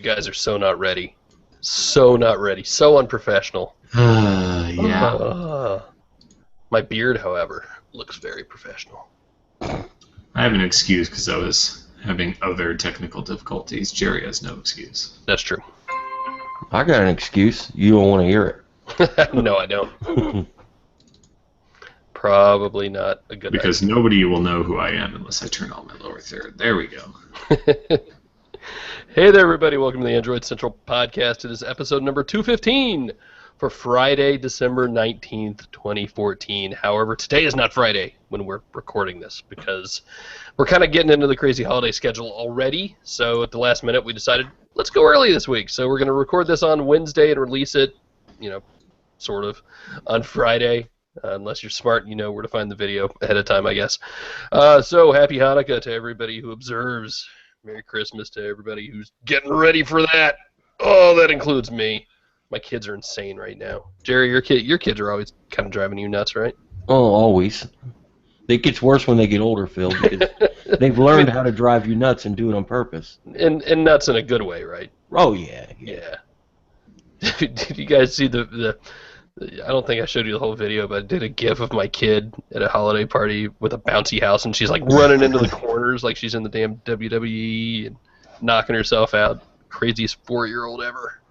guys are so not ready. So not ready. So unprofessional. Yeah. My beard, however, looks very professional. I have an excuse because I was having other technical difficulties. Jerry has no excuse. That's true. I got an excuse. You don't want to hear it. No, I don't. Probably not a good Because idea. Nobody will know who I am unless I turn on my lower third. There we go. Hey there, everybody. Welcome to the Android Central Podcast. It is episode number 215 for Friday, December 19th, 2014. However, today is not Friday when we're recording this because we're kind of getting into the crazy holiday schedule already. So at the last minute, we decided, let's go early this week. So we're going to record this on Wednesday and release it, sort of, on Friday. Unless you're smart, you know where to find the video ahead of time, I guess. So happy Hanukkah to everybody who observes. Merry Christmas to everybody who's getting ready for that. Oh, that includes me. My kids are insane right now. Jerry, your kids are always kind of driving you nuts, right? Oh, always. It gets worse when they get older, Phil, because they've learned how to drive you nuts and do it on purpose. And nuts in a good way, right? Oh, yeah. Did you guys see the I don't think I showed you the whole video, but I did a GIF of my kid at a holiday party with a bouncy house, and she's like running into the corners like she's in the damn WWE and knocking herself out. Craziest 4-year-old ever.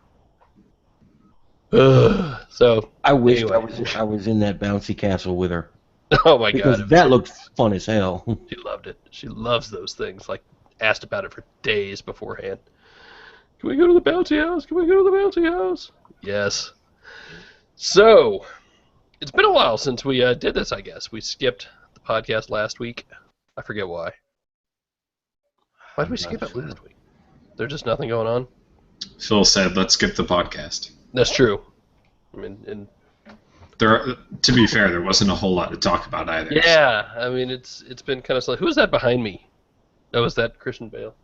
So I wish anyway. I was in that bouncy castle with her. Oh my because God! that looked fun as hell. She loved it. She loves those things. Like asked about it for days beforehand. Can we go to the bouncy house? Can we go to the bouncy house? Yes. So, it's been a while since we did this, I guess. We skipped the podcast last week. I forget why. Why did we skip it last week? There's just nothing going on? Phil said, let's skip the podcast. That's true. I mean, to be fair, there wasn't a whole lot to talk about either. Yeah, I mean, it's been kind of slow. Who's that behind me? Oh, is that Christian Bale?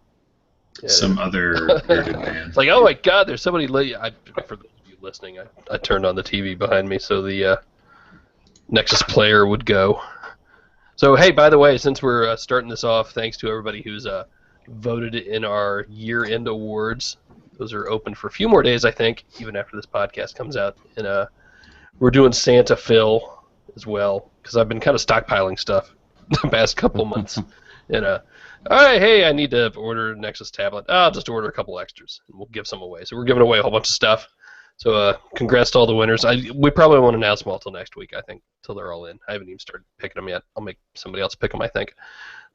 Yeah, Some other bearded man. It's like, oh my God, there's somebody for those of you listening, I turned on the TV behind me so the Nexus player would go. So, hey, by the way, since we're starting this off, thanks to everybody who's voted in our year-end awards. Those are open for a few more days, I think, even after this podcast comes out. And we're doing Santa Phil as well, because I've been kind of stockpiling stuff the past couple of months. And all right, hey, I need to order a Nexus tablet. I'll just order a couple extras, and we'll give some away. So we're giving away a whole bunch of stuff. So congrats to all the winners. We probably won't announce them all till next week, I think, till they're all in. I haven't even started picking them yet. I'll make somebody else pick them, I think.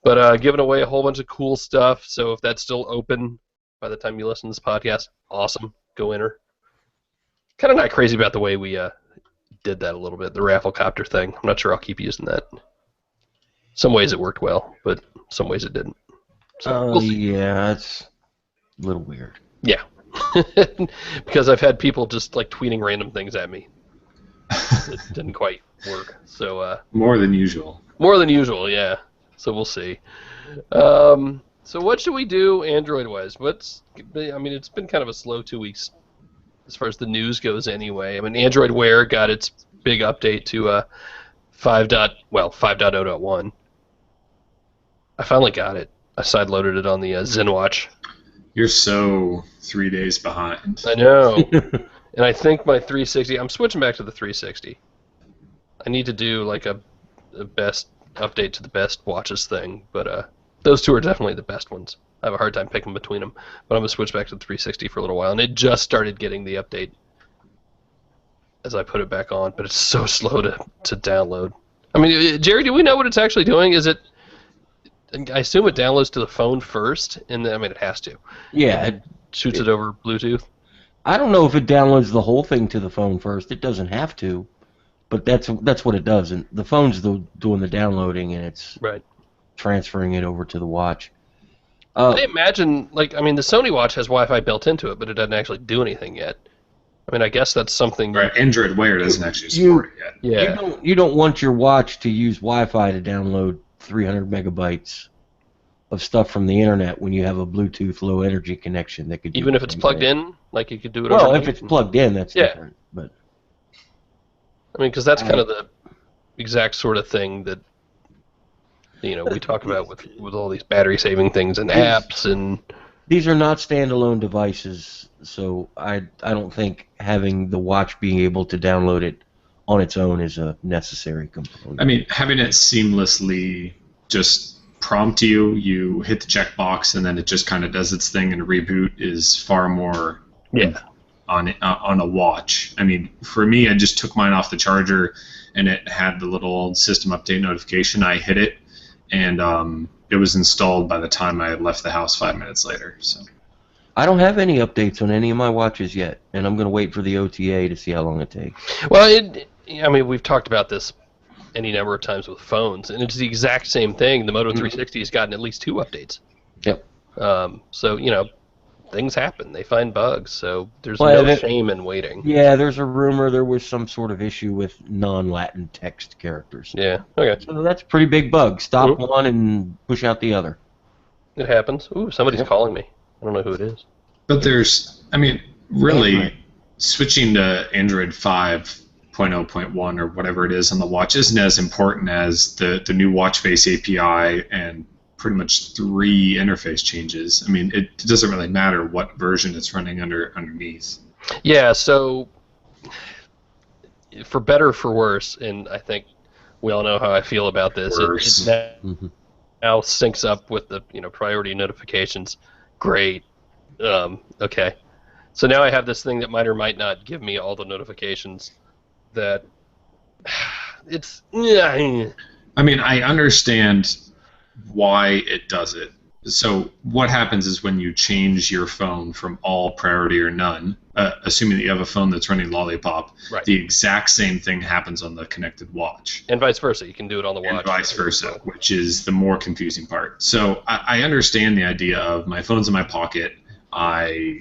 But giving away a whole bunch of cool stuff. So if that's still open by the time you listen to this podcast, awesome. Go enter. Kind of not crazy about the way we did that a little bit, the Rafflecopter thing. I'm not sure I'll keep using that. Some ways it worked well, but some ways it didn't. So we'll see. Yeah, it's a little weird. Yeah. Because I've had people just like tweeting random things at me. It didn't quite work. So more than usual. More than usual, yeah. So we'll see. So what should we do Android-wise? It's been kind of a slow 2 weeks as far as the news goes anyway. I mean, Android Wear got its big update to 5.0.1. I finally got it. I sideloaded it on the ZenWatch. You're so 3 days behind. I know. And I think my 360... I'm switching back to the 360. I need to do like a best update to the best watches thing, but those two are definitely the best ones. I have a hard time picking between them, but I'm going to switch back to the 360 for a little while, and it just started getting the update as I put it back on, but it's so slow to download. I mean, Jerry, do we know what it's actually doing? Is it... I assume it downloads to the phone first, and then, it has to. Yeah. It shoots it over Bluetooth? I don't know if it downloads the whole thing to the phone first. It doesn't have to, but that's what it does. And the phone's doing the downloading, and it's transferring it over to the watch. I imagine, the Sony watch has Wi-Fi built into it, but it doesn't actually do anything yet. I guess that's something... Right, Android Wear doesn't actually support it yet. Yeah. You don't want your watch to use Wi-Fi to download 300 megabytes of stuff from the internet when you have a Bluetooth low energy connection that could do even if it's plugged in, like you could do it. Well, if it's plugged in, that's different. But because that's kind of the exact sort of thing that we talk about with all these battery saving things and apps and These are not standalone devices, so I don't think having the watch being able to download it on its own is a necessary component. I mean, having it seamlessly just prompt you, you hit the checkbox, and then it just kind of does its thing and reboot is far more on a watch. I mean, for me, I just took mine off the charger, and it had the little system update notification. I hit it, and it was installed by the time I had left the house 5 minutes later. So I don't have any updates on any of my watches yet, and I'm going to wait for the OTA to see how long it takes. Well, I mean, we've talked about this any number of times with phones, and it's the exact same thing. The Moto 360 has gotten at least 2 updates. Yep. So, you know, things happen. They find bugs, so there's no shame in waiting. Yeah, there's a rumor there was some sort of issue with non-Latin text characters. Yeah, okay. So that's a pretty big bug. Stop one and push out the other. It happens. Ooh, somebody's calling me. I don't know who it is. But there's, I mean, really, switching to Android 5.0.1 or whatever it is on the watch isn't as important as the new watch face API and pretty much 3 interface changes. I mean, it doesn't really matter what version it's running underneath. Yeah, so for better or for worse, and I think we all know how I feel about this, it now syncs up with the priority notifications. Great. Okay. So now I have this thing that might or might not give me all the notifications that it's... I mean, I understand why it does it. So what happens is when you change your phone from all priority or none, assuming that you have a phone that's running Lollipop, the exact same thing happens on the connected watch. And vice versa. You can do it on the watch. And vice versa, which is the more confusing part. So I understand the idea of my phone's in my pocket. I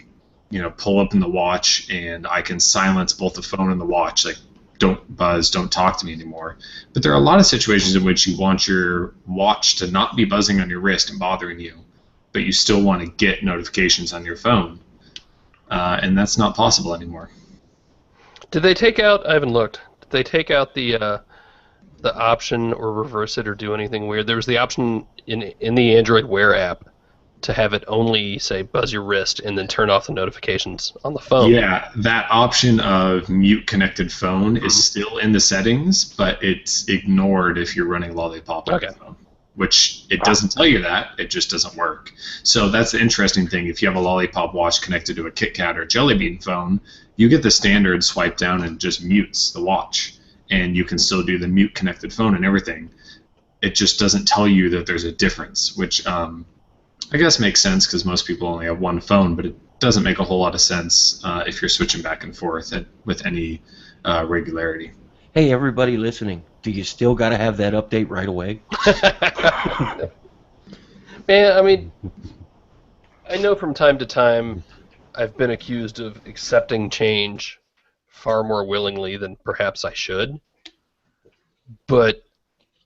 pull up in the watch, and I can silence both the phone and the watch. Like, don't buzz, don't talk to me anymore. But there are a lot of situations in which you want your watch to not be buzzing on your wrist and bothering you, but you still want to get notifications on your phone. And that's not possible anymore. Did they take out, I haven't looked, did they take out the option or reverse it or do anything weird? There was the option in the Android Wear app to have it only, say, buzz your wrist and then turn off the notifications on the phone. Yeah, that option of mute connected phone is still in the settings, but it's ignored if you're running Lollipop on your phone, which it doesn't tell you that. It just doesn't work. So that's the interesting thing. If you have a Lollipop watch connected to a KitKat or Jelly Bean phone, you get the standard swipe down and just mutes the watch, and you can still do the mute connected phone and everything. It just doesn't tell you that there's a difference, which I guess makes sense because most people only have one phone, but it doesn't make a whole lot of sense if you're switching back and forth with any regularity. Hey, everybody listening, do you still got to have that update right away? Man, I mean, I know from time to time I've been accused of accepting change far more willingly than perhaps I should, but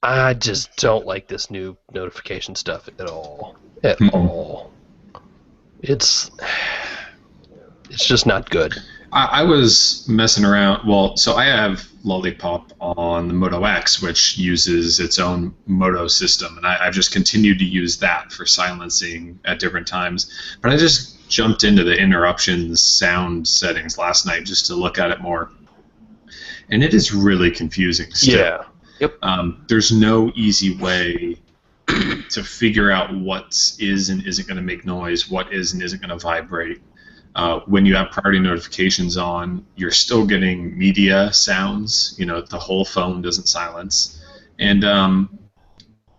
I just don't like this new notification stuff at all. At all. It's just not good. I was messing around. Well, so I have Lollipop on the Moto X, which uses its own Moto system, and I've just continued to use that for silencing at different times. But I just jumped into the interruptions sound settings last night just to look at it more, and it is really confusing still. Yeah. Yep. There's no easy way to figure out what is and isn't going to make noise, what is and isn't going to vibrate. When you have priority notifications on, you're still getting media sounds. The whole phone doesn't silence. And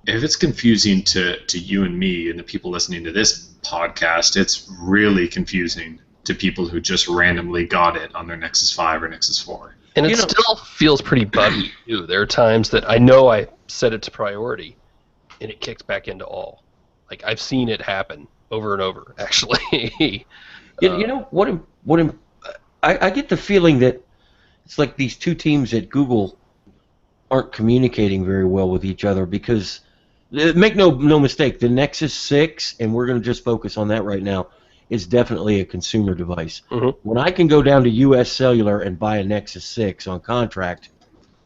if it's confusing to you and me and the people listening to this podcast, it's really confusing to people who just randomly got it on their Nexus 5 or Nexus 4. And it still feels pretty buggy, too. There are times that I know I set it to priority, and it kicks back into all. Like, I've seen it happen over and over, actually. I get the feeling that it's like these two teams at Google aren't communicating very well with each other because, make no mistake, the Nexus 6, and we're going to just focus on that right now, is definitely a consumer device. When I can go down to U.S. Cellular and buy a Nexus 6 on contract,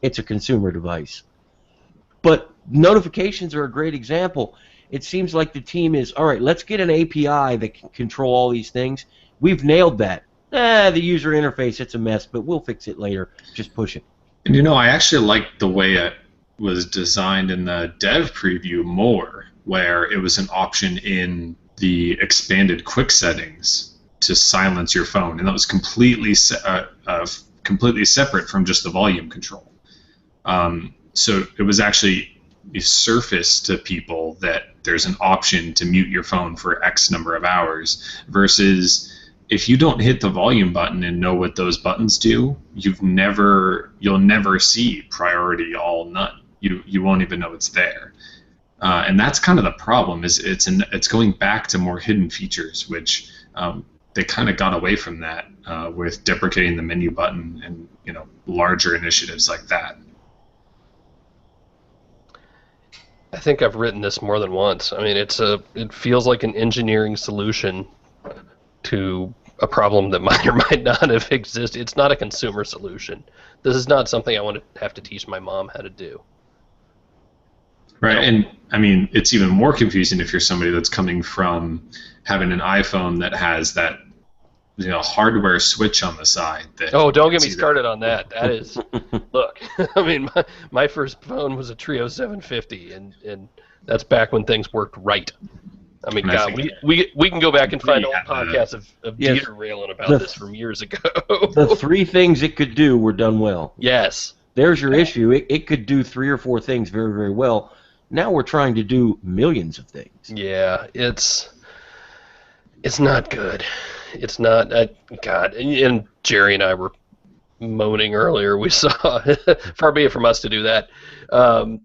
it's a consumer device. But notifications are a great example. it seems like the team is, all right, let's get an API that can control all these things. We've nailed that. The user interface, it's a mess, but we'll fix it later. Just push it. And I actually liked the way it was designed in the dev preview more, where it was an option in the expanded quick settings to silence your phone, and that was completely separate from just the volume control. So it was actually surfaced to people that there's an option to mute your phone for X number of hours, versus if you don't hit the volume button and know what those buttons do, you'll never see priority all none. You won't even know it's there. And that's kind of the problem. Is it's going back to more hidden features, which they kind of got away from that with deprecating the menu button and larger initiatives like that. I think I've written this more than once. I mean, it feels like an engineering solution to a problem that might or might not have existed. It's not a consumer solution. This is not something I want to have to teach my mom how to do. Right, and I mean, it's even more confusing if you're somebody that's coming from having an iPhone that has that hardware switch on the side. Oh, don't get me started on that. That is, look, I mean, my first phone was a Trio 750, and that's back when things worked right. I mean, God, we can go back and find old podcasts of Dieter railing about this from years ago. The 3 things it could do were done well. Yes. There's your issue. It could do 3 or 4 things very, very well. Now we're trying to do millions of things. Yeah, it's not good. It's not. God, and Jerry and I were moaning earlier. We saw, far be it from us to do that.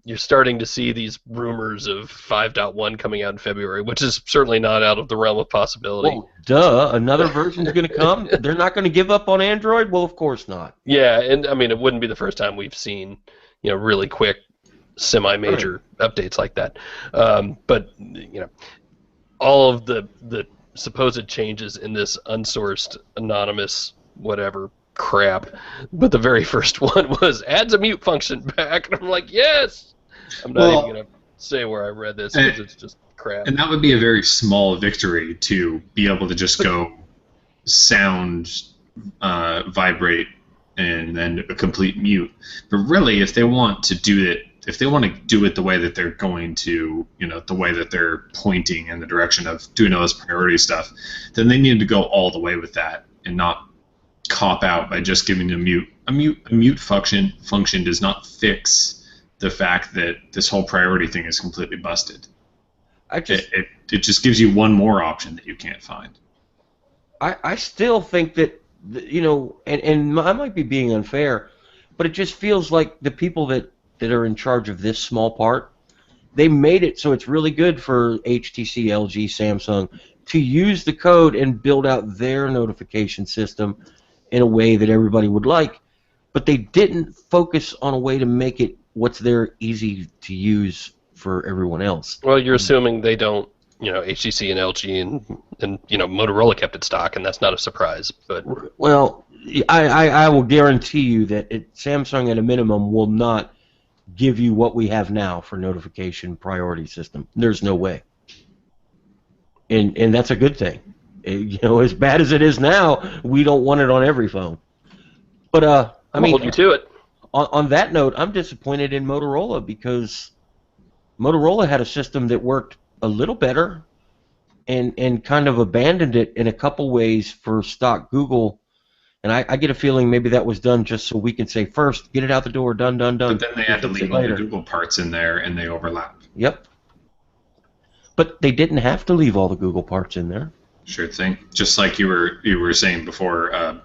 You're starting to see these rumors of 5.1 coming out in February, which is certainly not out of the realm of possibility. Well, duh, another version's going to come? They're not going to give up on Android? Well, of course not. Yeah, and I mean, it wouldn't be the first time we've seen, really quick, semi-major updates like that. But, all of the supposed changes in this unsourced, anonymous, whatever crap, but the very first one was adds a mute function back, and I'm like, yes! I'm not even going to say where I read this, because it's just crap. And that would be a very small victory to be able to just go sound, vibrate, and then a complete mute. But really, if they want to do it the way that they're going to, the way that they're pointing in the direction of doing all this priority stuff, then they need to go all the way with that and not cop out by just giving a mute. A mute function does not fix the fact that this whole priority thing is completely busted. It just gives you one more option that you can't find. I still think that, and I might be being unfair, but it just feels like the people that are in charge of this small part, they made it so it's really good for HTC, LG, Samsung to use the code and build out their notification system in a way that everybody would like, but they didn't focus on a way to make it what's there easy to use for everyone else. Well, you're assuming they don't, HTC and LG and Motorola kept it stock, and that's not a surprise. But well, I will guarantee you that Samsung at a minimum will not give you what we have now for notification priority system. There's no way. And that's a good thing. As bad as it is now, we don't want it on every phone. But I mean, hold you to it. On that note, I'm disappointed in Motorola, because Motorola had a system that worked a little better and kind of abandoned it in a couple ways for stock Google. And I get a feeling maybe that was done just so we can say, first, get it out the door, done. But then they had to leave all the Google parts in there, and they overlap. Yep. But they didn't have to leave all the Google parts in there. Sure thing. Just like you were saying before,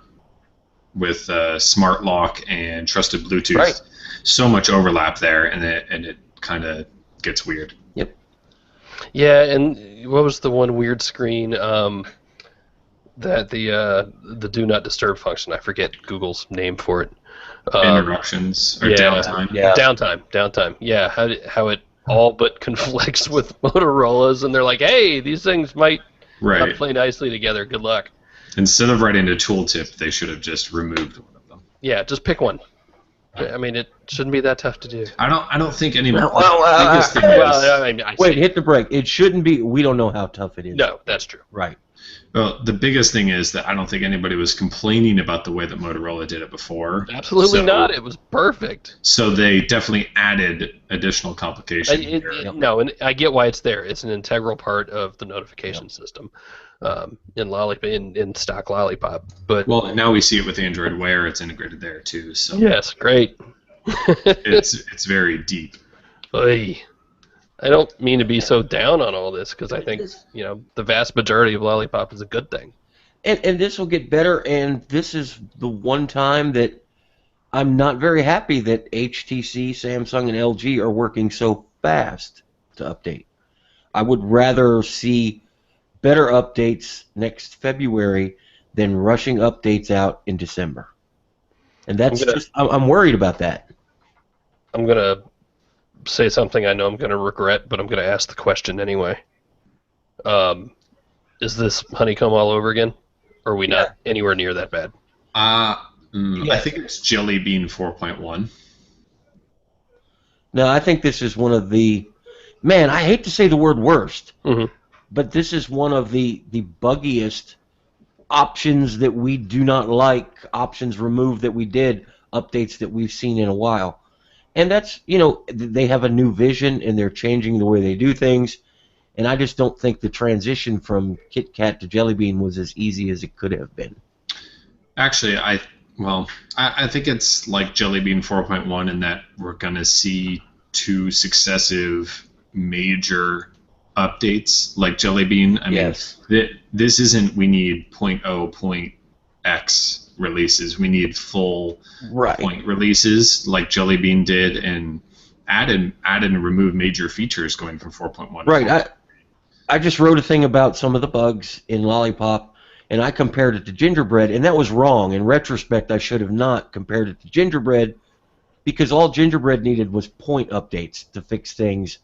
with Smart Lock and Trusted Bluetooth, right. So much overlap there, and it kind of gets weird. Yep. Yeah, and what was the one weird screen? That the do not disturb function. I forget Google's name for it. Interruptions or downtime. Yeah. Downtime. Yeah, how it all but conflicts with Motorola's, and they're like, hey, these things might not play nicely together. Good luck. Instead of writing a tooltip, they should have just removed one of them. Yeah, just pick one. I mean, it shouldn't be that tough to do. I don't think any. Well, the biggest thing Well, I mean, wait, hit the brake. It shouldn't be. We don't know how tough it is. No, that's true. Right. Well, the biggest thing is that I don't think anybody was complaining about the way that Motorola did it before. Absolutely not. It was perfect. So they definitely added additional complication. No, and I get why it's there. It's an integral part of the notification system in stock Lollipop. But well, now we see it with Android Wear. It's integrated there too. So yes, great. it's very deep. Oy. I don't mean to be so down on all this because I think the vast majority of Lollipop is a good thing. And this will get better. And this is the one time that I'm not very happy that HTC, Samsung, and LG are working so fast to update. I would rather see better updates next February than rushing updates out in December. And that's I'm worried about that. I'm going to say something I know I'm going to regret, but I'm going to ask the question anyway. Is this honeycomb all over again? Or are we not anywhere near that bad? I think it's Jelly Bean 4.1. No, I think this is one of the... Man, I hate to say the word worst, but this is one of the buggiest options that we do not like, options removed that we did, updates that we've seen in a while. And that's, they have a new vision and they're changing the way they do things. And I just don't think the transition from Kit Kat to Jelly Bean was as easy as it could have been. Actually, I think it's like Jelly Bean 4.1 in that we're going to see 2 successive major updates like Jelly Bean. I mean, this isn't we need 0.0, .x releases. We need full point releases like Jelly Bean did, and add and remove major features going from 4.1 to 4. I just wrote a thing about some of the bugs in Lollipop, and I compared it to Gingerbread, and that was wrong. In retrospect, I should have not compared it to Gingerbread because all Gingerbread needed was point updates to fix things,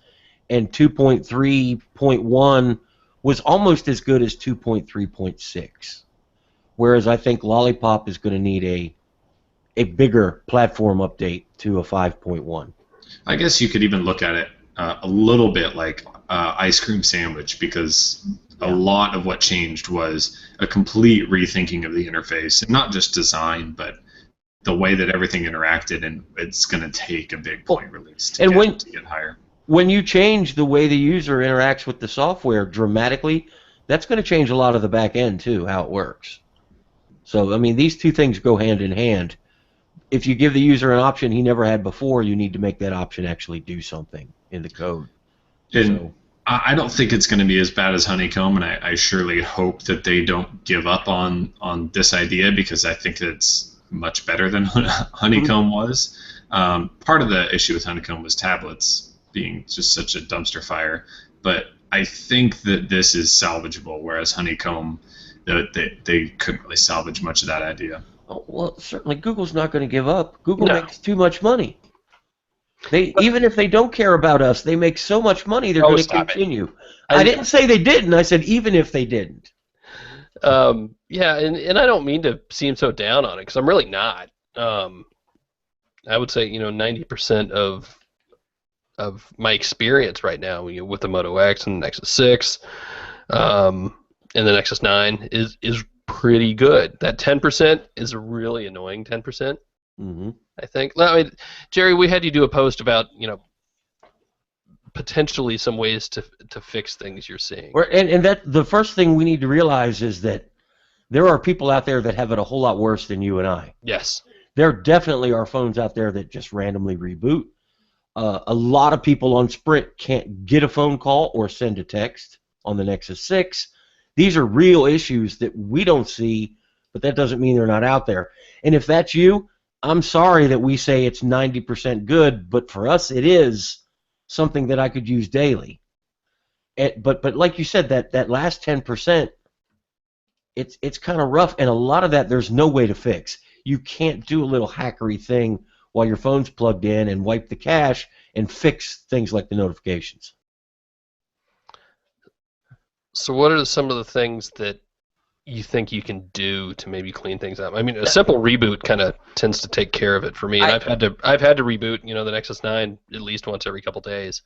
and 2.3.1 was almost as good as 2.3.6. Whereas I think Lollipop is going to need a bigger platform update to a 5.1. I guess you could even look at it a little bit like Ice Cream Sandwich, because a lot of what changed was a complete rethinking of the interface, and not just design, but the way that everything interacted, and it's going to take a big point release to get higher. When you change the way the user interacts with the software dramatically, that's going to change a lot of the back end too, how it works. So, I mean, these two things go hand in hand. If you give the user an option he never had before, you need to make that option actually do something in the code. And I don't think it's going to be as bad as Honeycomb, and I surely hope that they don't give up on this idea, because I think it's much better than Honeycomb was. Part of the issue with Honeycomb was tablets being just such a dumpster fire, but I think that this is salvageable, whereas Honeycomb, they couldn't really salvage much of that idea. Oh, well, certainly Google's not going to give up. Google makes too much money. Even if they don't care about us, they make so much money they're going to continue. I didn't say they didn't. I said even if they didn't. Yeah, and I don't mean to seem so down on it, because I'm really not. I would say 90% of my experience right now with the Moto X and the Nexus 6 and the Nexus 9 is pretty good. That 10% is a really annoying 10%. I think. I mean, Jerry, we had you do a post about potentially some ways to fix things you're seeing. And that the first thing we need to realize is that there are people out there that have it a whole lot worse than you and I. Yes. There definitely are phones out there that just randomly reboot. A lot of people on Sprint can't get a phone call or send a text on the Nexus 6. These are real issues that we don't see, but that doesn't mean they're not out there. And if that's you, I'm sorry that we say it's 90% good, but for us it is something that I could use daily. But like you said, that last 10%, it's kind of rough, and a lot of that there's no way to fix. You can't do a little hackery thing while your phone's plugged in and wipe the cache and fix things like the notifications. So what are some of the things that you think you can do to maybe clean things up? I mean, a simple reboot kind of tends to take care of it for me, and I've had to reboot, the Nexus 9 at least once every couple days.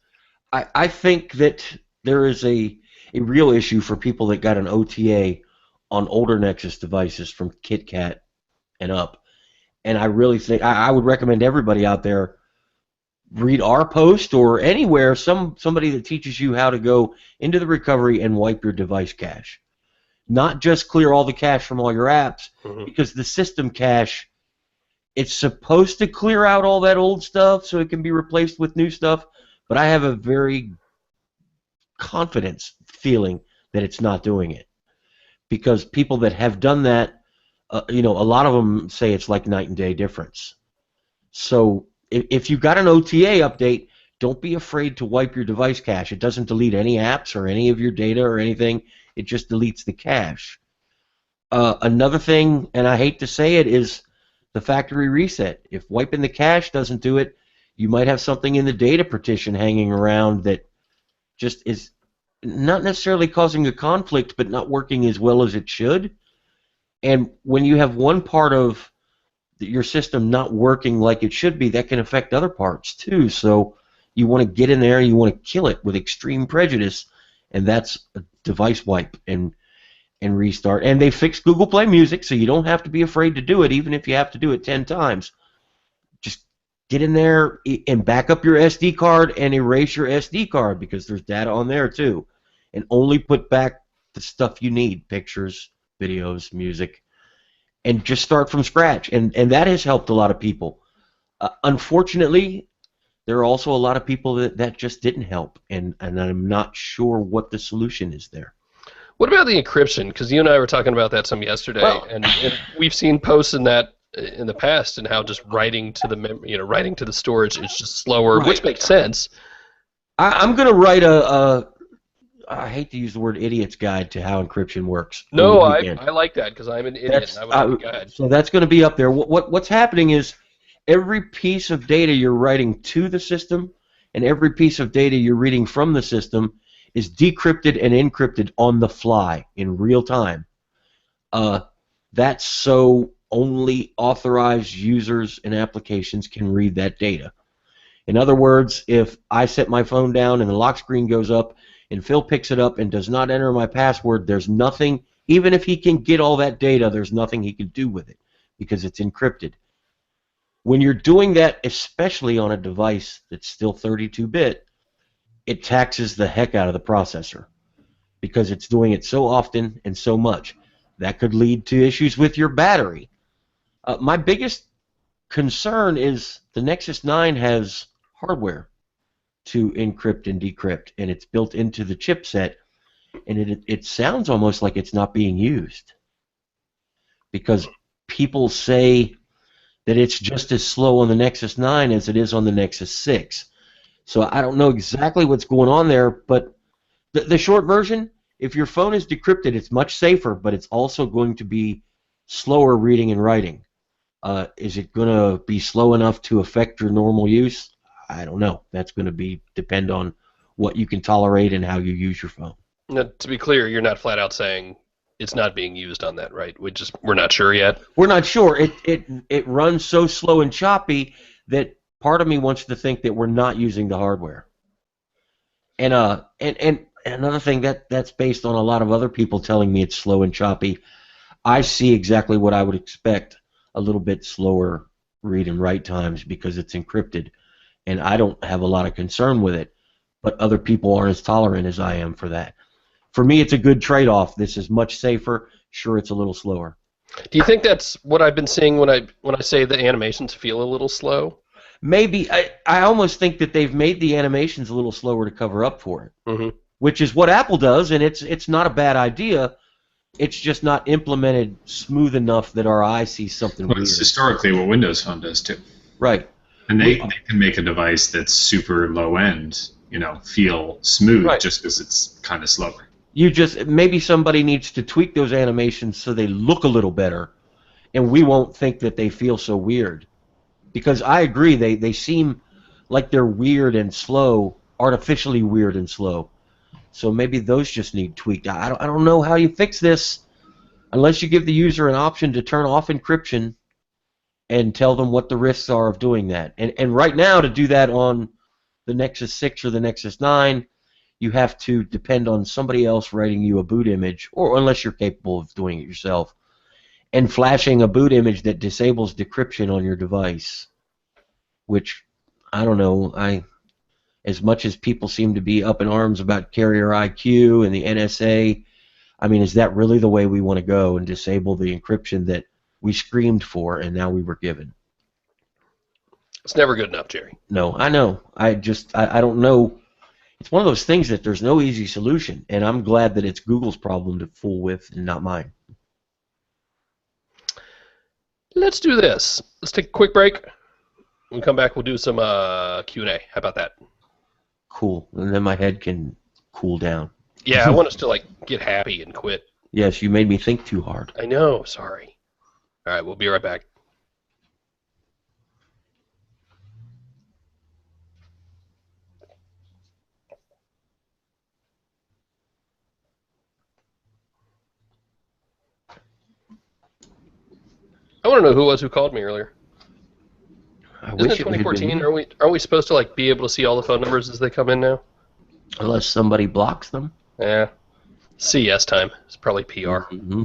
I think that there is a real issue for people that got an OTA on older Nexus devices from KitKat and up, and I really think I would recommend everybody out there read our post or anywhere somebody that teaches you how to go into the recovery and wipe your device cache. Not just clear all the cache from all your apps, because the system cache, it's supposed to clear out all that old stuff so it can be replaced with new stuff, but I have a very confidence feeling that it's not doing it. Because people that have done that, a lot of them say it's like night and day difference. So if you've got an OTA update, don't be afraid to wipe your device cache. It doesn't delete any apps or any of your data or anything. It just deletes the cache. Another thing, and I hate to say it, is the factory reset. If wiping the cache doesn't do it, you might have something in the data partition hanging around that just is not necessarily causing a conflict, but not working as well as it should. And when you have one part of your system not working like it should be, that can affect other parts too. So you want to get in there and you want to kill it with extreme prejudice, and that's a device wipe and restart. And they fixed Google Play Music, so you don't have to be afraid to do it, even if you have to do it 10 times. Just get in there and back up your SD card and erase your SD card, because there's data on there too. And only put back the stuff you need, pictures, videos, music, and just start from scratch. And that has helped a lot of people. Unfortunately, there are also a lot of people that just didn't help, and I'm not sure what the solution is there. What about the encryption? Because you and I were talking about that some yesterday, and we've seen posts in that in the past, and how just writing to the writing to the storage is just slower, right, which makes sense. I'm going to write I hate to use the word idiot's guide to how encryption works. No, I like that, because I'm an idiot. And I would like a guide. So that's going to be up there. What's happening is every piece of data you're writing to the system and every piece of data you're reading from the system is decrypted and encrypted on the fly in real time. That's so only authorized users and applications can read that data. In other words, if I set my phone down and the lock screen goes up and Phil picks it up and does not enter my password, there's nothing, even if he can get all that data, there's nothing he can do with it because it's encrypted. When you're doing that, especially on a device that's still 32-bit, it taxes the heck out of the processor because it's doing it so often and so much. That could lead to issues with your battery. My biggest concern is the Nexus 9 has hardware to encrypt and decrypt, and it's built into the chipset, and it sounds almost like it's not being used because people say that it's just as slow on the Nexus 9 as it is on the Nexus 6. So I don't know exactly what's going on there, but the short version, if your phone is decrypted, it's much safer, but it's also going to be slower reading and writing. Is it going to be slow enough to affect your normal use? I don't know. That's going to depend on what you can tolerate and how you use your phone. Now, to be clear, you're not flat out saying it's not being used on that, right? We're not sure yet. We're not sure. It runs so slow and choppy that part of me wants to think that we're not using the hardware. And another thing that's based on a lot of other people telling me it's slow and choppy. I see exactly what I would expect, a little bit slower read and write times because it's encrypted, and I don't have a lot of concern with it, but other people aren't as tolerant as I am for that. For me, it's a good trade-off. This is much safer. Sure, it's a little slower. Do you think that's what I've been seeing when I say the animations feel a little slow? Maybe. I almost think that they've made the animations a little slower to cover up for it, which is what Apple does, and it's not a bad idea. It's just not implemented smooth enough that our eye sees something weird. It's historically what Windows Phone does too. Right. And they can make a device that's super low end, feel smooth, right, just because it's kind of slower. Maybe somebody needs to tweak those animations so they look a little better, and we won't think that they feel so weird. Because I agree, they seem like they're weird and slow, artificially weird and slow. So maybe those just need tweaked. I don't know how you fix this, unless you give the user an option to turn off encryption and tell them what the risks are of doing that. And right now, to do that on the Nexus 6 or the Nexus 9, you have to depend on somebody else writing you a boot image, or unless you're capable of doing it yourself, and flashing a boot image that disables decryption on your device, which, I don't know, as much as people seem to be up in arms about carrier IQ and the NSA, I mean, is that really the way we want to go and disable the encryption that we screamed for and now we were given? It's never good enough, Jerry. No, I know. I don't know. It's one of those things that there's no easy solution, and I'm glad that it's Google's problem to fool with and not mine. Let's do this. Let's take a quick break. When we come back, we'll do some Q&A. How about that? Cool. And then my head can cool down. Yeah, I want us to like get happy and quit. Yes, you made me think too hard. I know. Sorry. All right, we'll be right back. I want to know who it was who called me earlier. Isn't it 2014? Aren't we supposed to like be able to see all the phone numbers as they come in now? Unless somebody blocks them. Yeah. CES time. It's probably PR. Mm-hmm.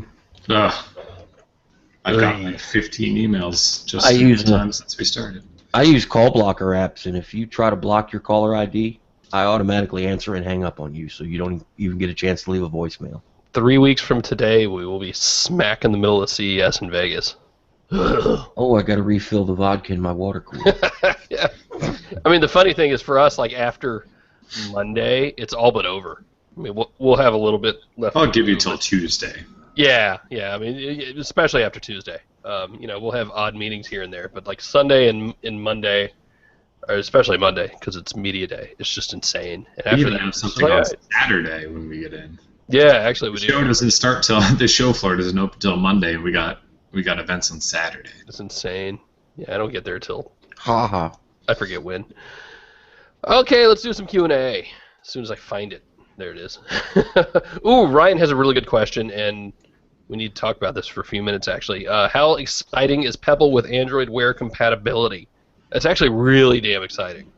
I've got like 15 emails just since we started. I use call blocker apps, and if you try to block your caller ID, I automatically answer and hang up on you, so you don't even get a chance to leave a voicemail. 3 weeks from today, we will be smack in the middle of CES in Vegas. Oh, I got to refill the vodka in my water cooler. Yeah. I mean, the funny thing is for us, like after Monday, it's all but over. I mean, we'll have a little bit left. I'll give you till Tuesday. Yeah. I mean, especially after Tuesday. We'll have odd meetings here and there, but like Sunday and Monday, or especially Monday, because it's media day, it's just insane. And after that, have something on Saturday when we get in. Yeah, actually, we do. The show doesn't start till the show floor doesn't open till Monday, and we got events on Saturday. It's insane. Yeah, I don't get there till. Ha. I forget when. Okay, let's do some Q&A. As soon as I find it. There it is. Ooh, Ryan has a really good question, and we need to talk about this for a few minutes, actually. How exciting is Pebble with Android Wear compatibility? That's actually really damn exciting,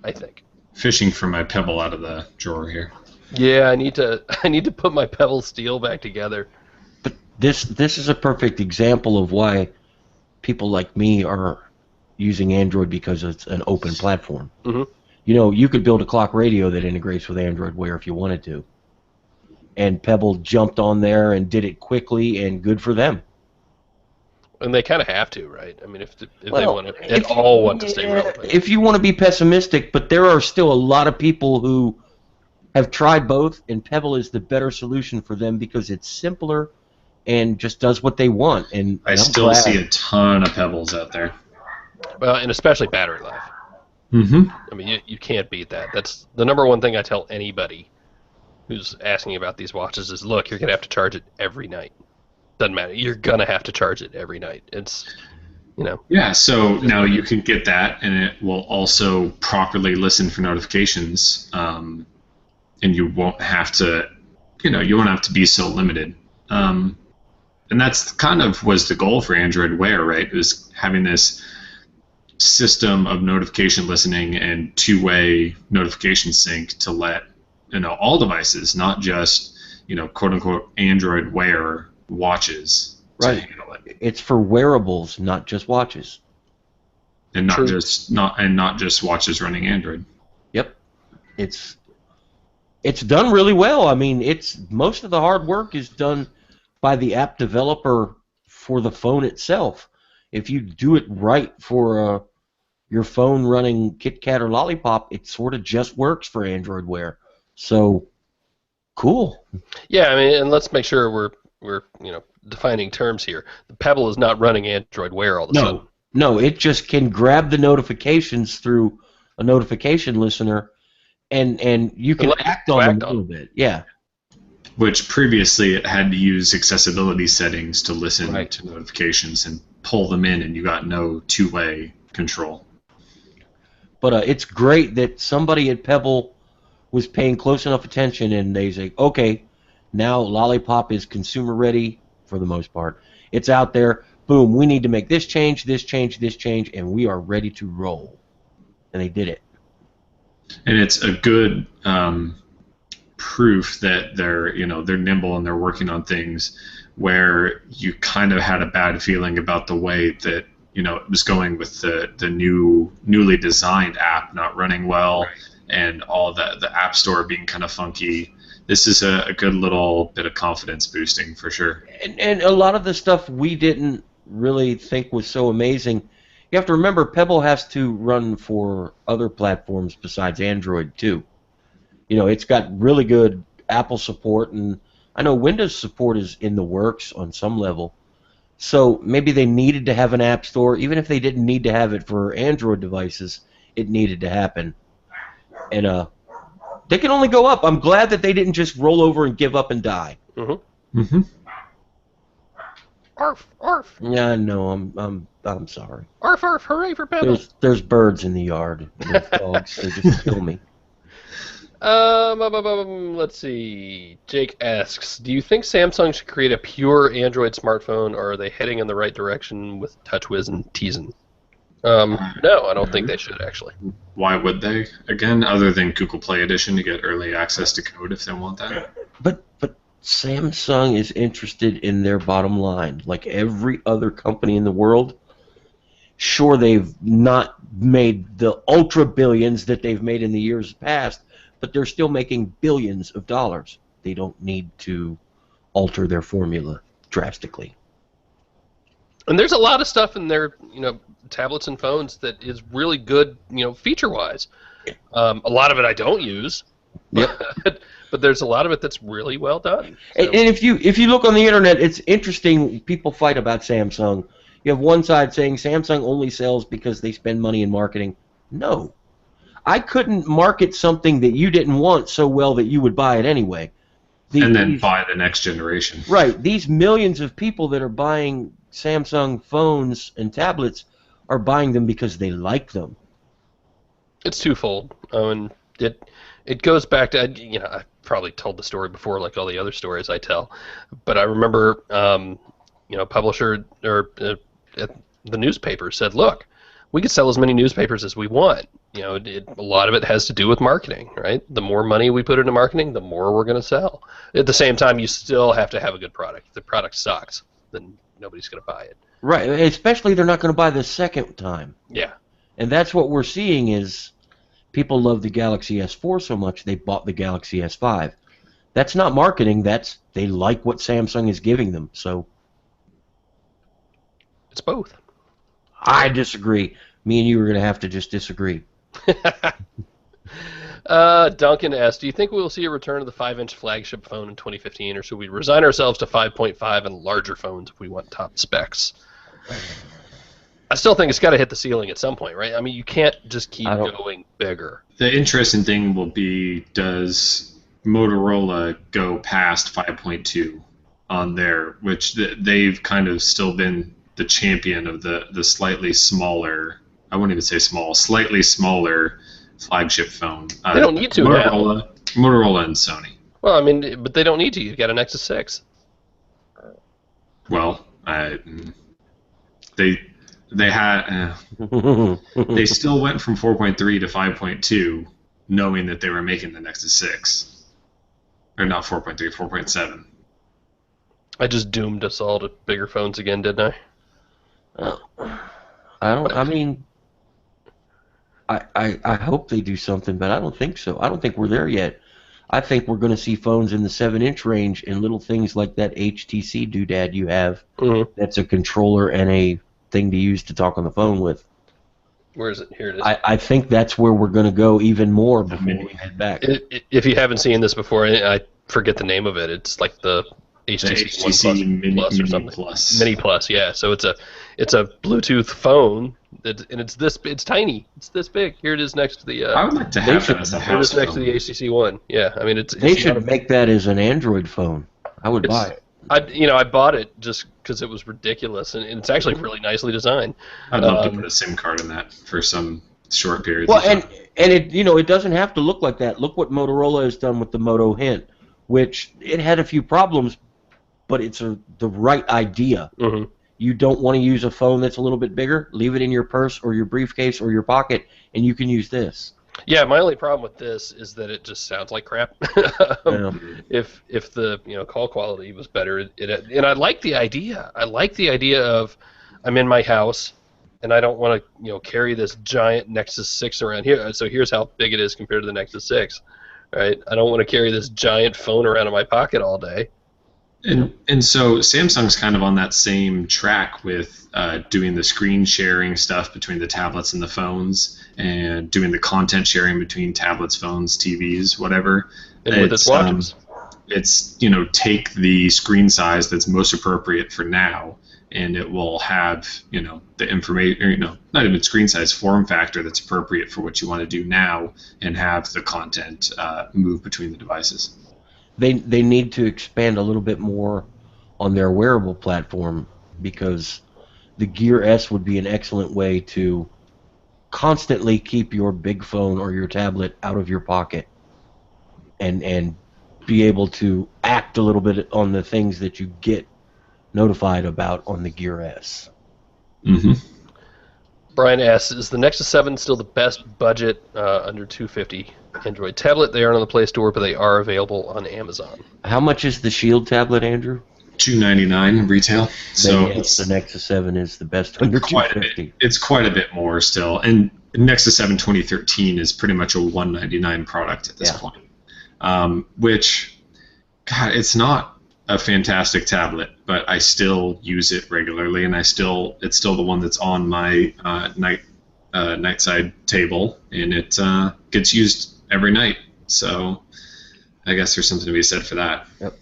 I think. Fishing for my Pebble out of the drawer here. Yeah, I need to put my Pebble Steel back together. But this is a perfect example of why people like me are using Android, because it's an open platform. Mm-hmm. You could build a clock radio that integrates with Android Wear if you wanted to. And Pebble jumped on there and did it quickly, and good for them. And they kind of have to, right? I mean, if they want to stay relevant. If you want to be pessimistic, but there are still a lot of people who have tried both, and Pebble is the better solution for them because it's simpler and just does what they want. And I still see a ton of Pebbles out there. Well, and especially battery life. Mm-hmm. I mean, you can't beat that. That's the number one thing I tell anybody who's asking about these watches is, look, you're going to have to charge it every night. Doesn't matter. You're going to have to charge it every night. It's, Yeah, so now you can get that, and it will also properly listen for notifications, and you won't have to, you won't have to be so limited. And that's kind of was the goal for Android Wear, right? Was having this system of notification listening and two-way notification sync to let all devices, not just quote unquote Android Wear watches, right, to handle it. It's for wearables, not just watches, and not just watches running Android. Yep, it's done really well. I mean, most of the hard work is done by the app developer for the phone itself. If you do it right for your phone running KitKat or Lollipop, it sort of just works for Android Wear. So, cool. Yeah, I mean, and let's make sure we're defining terms here. The Pebble is not running Android Wear all the sudden. No, it just can grab the notifications through a notification listener, and you can act on them a little bit. Yeah. Which previously it had to use accessibility settings to listen to notifications and pull them in, and you got no two-way control. But it's great that somebody at Pebble was paying close enough attention, and they say, okay, now Lollipop is consumer ready, for the most part. It's out there. Boom, we need to make this change, and we are ready to roll. And they did it. And it's a good proof that they're nimble and they're working on things where you kind of had a bad feeling about the way that it was going with the newly designed app not running well, right, and all the app store being kind of funky. This is a good little bit of confidence boosting for sure. And a lot of the stuff we didn't really think was so amazing. You have to remember, Pebble has to run for other platforms besides Android too. It's got really good Apple support, and I know Windows support is in the works on some level. So maybe they needed to have an app store. Even if they didn't need to have it for Android devices, it needed to happen. And they can only go up. I'm glad that they didn't just roll over and give up and die. Mm-hmm. Mm-hmm. Arf, arf. Yeah, no, I'm sorry. Arf, arf, hooray for Pebble. There's birds in the yard. There's dogs. They just kill me. Let's see. Jake asks, do you think Samsung should create a pure Android smartphone, or are they heading in the right direction with TouchWiz and Tizen? No, I don't think they should, actually. Why would they? Again, other than Google Play Edition to get early access to code if they want that. But Samsung is interested in their bottom line, like every other company in the world. Sure, they've not made the ultra billions that they've made in the years past, but they're still making billions of dollars. They don't need to alter their formula drastically. And there's a lot of stuff in their, tablets and phones that is really good, feature-wise. A lot of it I don't use. Yep. But there's a lot of it that's really well done. So. And if you look on the internet, it's interesting. People fight about Samsung. You have one side saying Samsung only sells because they spend money in marketing. No. I couldn't market something that you didn't want so well that you would buy it anyway. And then buy the next generation. Right. These millions of people that are buying Samsung phones and tablets are buying them because they like them. It's twofold. And it goes back to, I've probably told the story before, like all the other stories I tell, but I remember, publisher or the newspaper said, look, we could sell as many newspapers as we want. A lot of it has to do with marketing, right? The more money we put into marketing, the more we're going to sell. At the same time, you still have to have a good product. If the product sucks, then nobody's going to buy it. Right, especially they're not going to buy the second time. Yeah. And that's what we're seeing is people love the Galaxy S4 so much they bought the Galaxy S5. That's not marketing, that's they like what Samsung is giving them. So it's both. I disagree. Me and you are going to have to just disagree. Duncan asked, do you think we will see a return of the 5-inch flagship phone in 2015, or should we resign ourselves to 5.5 and larger phones if we want top specs? I still think it's got to hit the ceiling at some point, right? I mean, you can't just keep going bigger. The interesting thing will be, does Motorola go past 5.2 on there, which they've kind of still been the champion of the slightly smaller, I wouldn't even say small, slightly smaller flagship phone. They don't need to Motorola and Sony. Well, I mean, but they don't need to. You've got a Nexus 6. Well, they had they still went from 4.3 to 5.2, knowing that they were making the Nexus 6, or not 4.3, 4.7. I just doomed us all to bigger phones again, didn't I? I hope they do something, but I don't think so. I don't think we're there yet. I think we're going to see phones in the 7-inch range and little things like that HTC doodad you have. Mm-hmm. That's a controller and a thing to use to talk on the phone with. Where is it? Here it is. I think that's where we're going to go even more before we head back. If you haven't seen this before, I forget the name of it. It's like the HTC One Plus or something. Mini Plus, yeah. So it's a Bluetooth phone, and it's tiny. It's this big. Here it is next to the. I would like to have that as a house phone. Next to the HTC One. Yeah, I mean they should make that as an Android phone. I would buy it. I bought it just because it was ridiculous, and it's actually really nicely designed. I'd love to put a SIM card in that for some short periods. Well, and it doesn't have to look like that. Look what Motorola has done with the Moto Hint, which it had a few problems, but it's the right idea. Mm-hmm. You don't want to use a phone that's a little bit bigger? Leave it in your purse or your briefcase or your pocket, and you can use this. Yeah, my only problem with this is that it just sounds like crap. If the call quality was better, and I like the idea. I like the idea of I'm in my house and I don't want to carry this giant Nexus 6 around here. So here's how big it is compared to the Nexus 6. Right? I don't want to carry this giant phone around in my pocket all day. And so Samsung's kind of on that same track with doing the screen sharing stuff between the tablets and the phones, and doing the content sharing between tablets, phones, TVs, whatever. And with its watches. It's take the screen size that's most appropriate for now, and it will have the information, not even screen size, form factor that's appropriate for what you want to do now, and have the content move between the devices. They need to expand a little bit more on their wearable platform, because the Gear S would be an excellent way to constantly keep your big phone or your tablet out of your pocket and be able to act a little bit on the things that you get notified about on the Gear S. Mm-hmm. Brian asks, is the Nexus 7 still the best budget under $250 Android tablet? They aren't on the Play Store, but they are available on Amazon. How much is the Shield tablet, Andrew? $299 retail. So yes, the Nexus 7 is the best under $250. It's quite a bit more still, and Nexus 7 2013 is pretty much a $199 product at this point. Which, God, it's not a fantastic tablet, but I still use it regularly, and it's still the one that's on my nightside table, and it gets used every night. So I guess there's something to be said for that. Yep.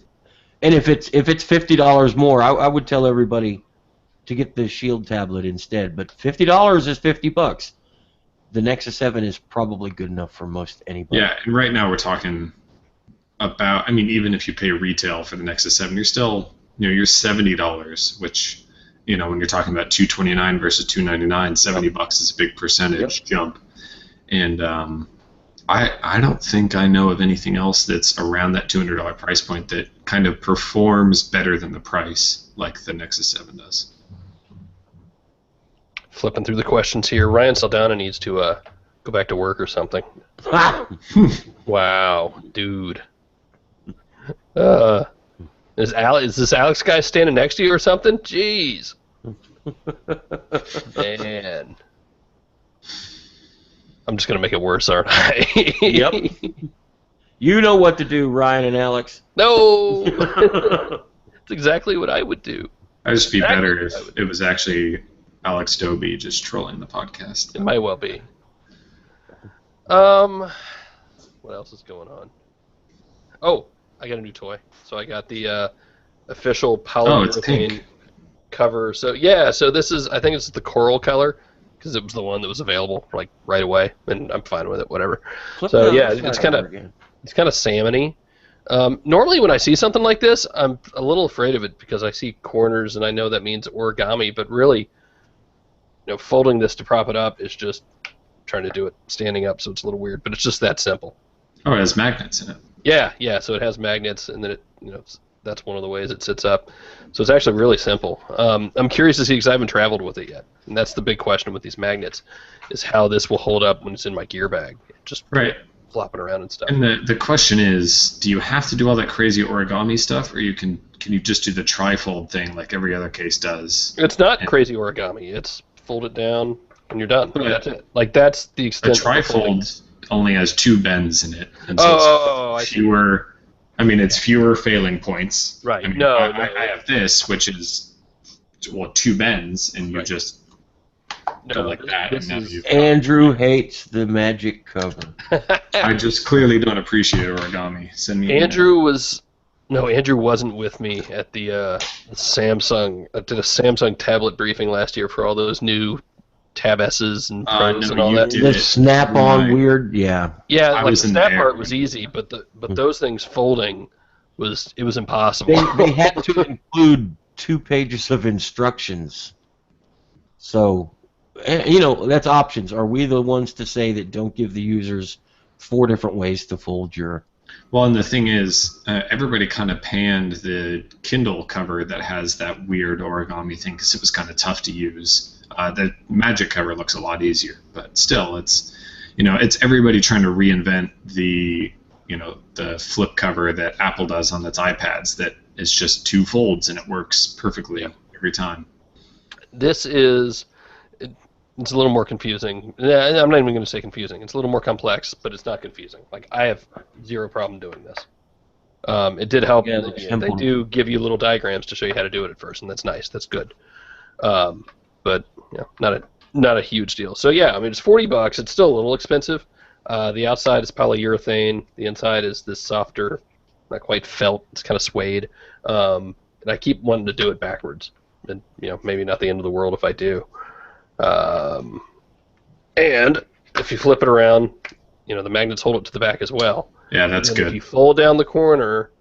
And if it's $50 more, I would tell everybody to get the Shield tablet instead. But $50 is $50. The Nexus 7 is probably good enough for most anybody. Yeah, and right now we're talking about, even if you pay retail for the Nexus 7, you're still, you're $70, which, when you're talking about $229 versus $299, $70 is a big percentage jump. And I don't think I know of anything else that's around that $200 price point that kind of performs better than the price like the Nexus 7 does. Flipping through the questions here, Ryan Saldana needs to go back to work or something. Wow, dude. Is this Alex guy standing next to you or something? Jeez. Man. I'm just going to make it worse, aren't I? Yep. You know what to do, Ryan and Alex. No! That's exactly what I would do. I'd just be better if it was actually Alex Dobie just trolling the podcast. It might well be. What else is going on? Oh, I got a new toy. So I got the official polyurethane cover. So yeah, so this is, I think it's the coral color, because it was the one that was available like right away, and I'm fine with it, whatever. So yeah, it's kind of salmony. Normally when I see something like this, I'm a little afraid of it because I see corners and I know that means origami, but really, folding this to prop it up is just trying to do it standing up, so it's a little weird, but it's just that simple. Oh, it has magnets in it. Yeah, so it has magnets, and then it, that's one of the ways it sits up. So it's actually really simple. I'm curious to see, because I haven't traveled with it yet, and that's the big question with these magnets, is how this will hold up when it's in my gear bag, just flopping around and stuff. And the question is, do you have to do all that crazy origami stuff, or can you just do the trifold thing like every other case does? It's not crazy origami. It's fold it down and you're done. That's it. Like, that's the extent. The trifold only has 2 bends in it, and so it's fewer. It's fewer failing points. Right. I have this, which is 2 bends, and you just go like that. And Andrew hates the magic cover. I just clearly don't appreciate origami. Send me. Andrew wasn't with me at the Samsung. I did a Samsung tablet briefing last year for all those new Tab S's and Pros and all that. The snap-on weird, yeah. Yeah, like the snap part was easy, but those things folding was impossible. They had to include 2 pages of instructions. So, that's options. Are we the ones to say that don't give the users 4 different ways to fold your Well, and the thing is, everybody kind of panned the Kindle cover that has that weird origami thing because it was kind of tough to use. The Magic cover looks a lot easier, but still, it's everybody trying to reinvent the flip cover that Apple does on its iPads. That is just 2 folds and it works perfectly every time. This is. It's a little more confusing. I'm not even going to say confusing. It's a little more complex, but it's not confusing. Like, I have zero problem doing this. It did help. Yeah, they do give you little diagrams to show you how to do it at first, and that's nice. That's good. But not a huge deal. So yeah, I mean, it's $40. It's still a little expensive. The outside is polyurethane. The inside is this softer, not quite felt. It's kind of suede. And I keep wanting to do it backwards. And maybe not the end of the world if I do. And if you flip it around, the magnets hold it to the back as well. Yeah, that's good. If you fold down the corner,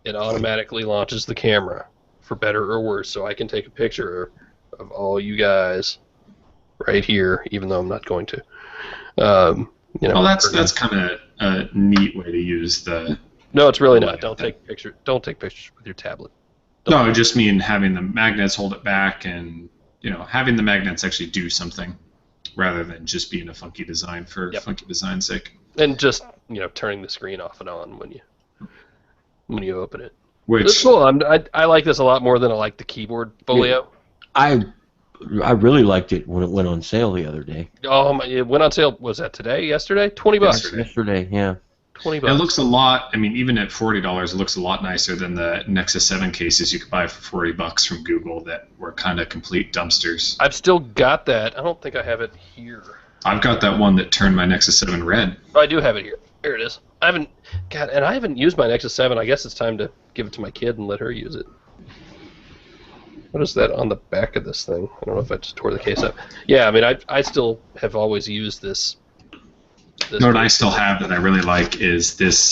it automatically launches the camera, for better or worse. So I can take a picture of all you guys right here, even though I'm not going to. Well, that's kind of a neat way to use the. No, it's really not. Don't take pictures with your tablet. No, I just mean having the magnets hold it back and. Having the magnets actually do something rather than just being a funky design for funky design's sake. And just, turning the screen off and on when you open it. Which it's cool. I like this a lot more than I like the keyboard folio. I really liked it when it went on sale the other day. Oh, it went on sale, was that today? Yesterday? $20. Yesterday, yeah. $20. It looks a lot. I mean, even at $40, it looks a lot nicer than the Nexus 7 cases you could buy for $40 from Google that were kind of complete dumpsters. I've still got that. I don't think I have it here. I've got that one that turned my Nexus 7 red. Oh, I do have it here. Here it is. I haven't used my Nexus 7. I guess it's time to give it to my kid and let her use it. What is that on the back of this thing? I don't know if I just tore the case up. Yeah, I mean, I still have always used this. What I still have that I really like is this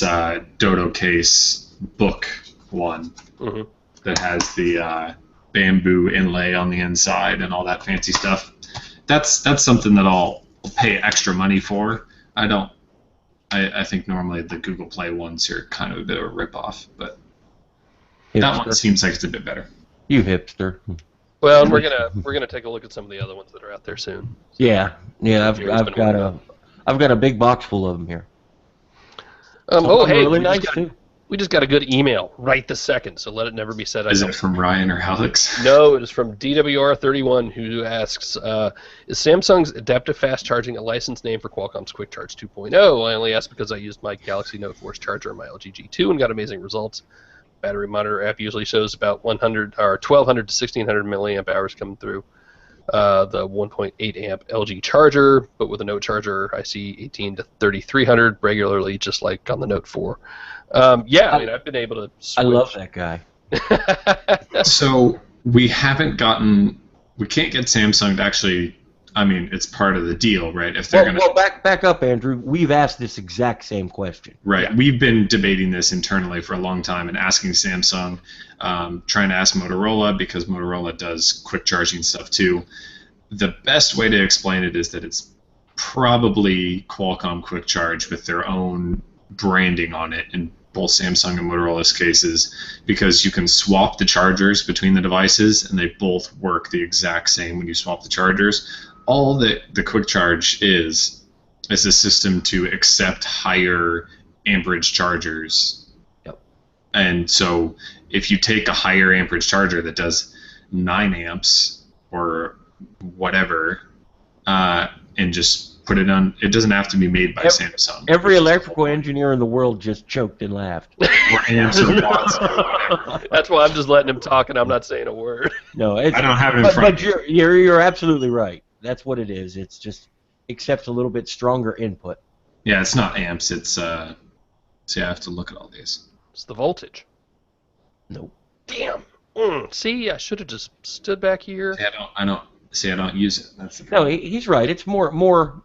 Dodo case book one that has the bamboo inlay on the inside and all that fancy stuff. That's something that I'll pay extra money for. I think normally the Google Play ones are kind of a bit of a ripoff, but that one seems like it's a bit better. You hipster. Well, and we're gonna take a look at some of the other ones that are out there soon. Yeah. I've got a big box full of them here. Really nice too. We just got a good email right this second, so let it never be said. Is it from Ryan or Alex? No, it is from DWR31, who asks, is Samsung's Adaptive Fast Charging a licensed name for Qualcomm's Quick Charge 2.0? I only asked because I used my Galaxy Note 4's charger on my LG G2 and got amazing results. Battery monitor app usually shows about 1,200 to 1,600 milliamp hours coming through. The 1.8 amp LG charger, but with a Note charger, I see 18 to 3,300 regularly, just like on the Note 4. I mean, I've been able to switch. I love that guy. So we can't get Samsung to actually. I mean, it's part of the deal, right? If they're back up, Andrew. We've asked this exact same question. Right. Yeah. We've been debating this internally for a long time and asking Samsung, trying to ask Motorola because Motorola does quick charging stuff too. The best way to explain it is that it's probably Qualcomm Quick Charge with their own branding on it in both Samsung and Motorola's cases, because you can swap the chargers between the devices and they both work the exact same when you swap the chargers. All that the Quick Charge is a system to accept higher amperage chargers. Yep. And so if you take a higher amperage charger that does 9 amps or whatever and just put it on, it doesn't have to be made by Samsung. Every electrical engineer in the world just choked and laughed. Or amps or watts or whatever. That's why I'm just letting him talk and I'm not saying a word. No, I don't have it in front. But you're absolutely right. That's what it is. It's just accepts a little bit stronger input. Yeah, it's not amps. It's see, I have to look at all these. It's the voltage. Nope. Damn. See, I should have just stood back here. See, I don't use it. That's the problem. No, he's right. It's more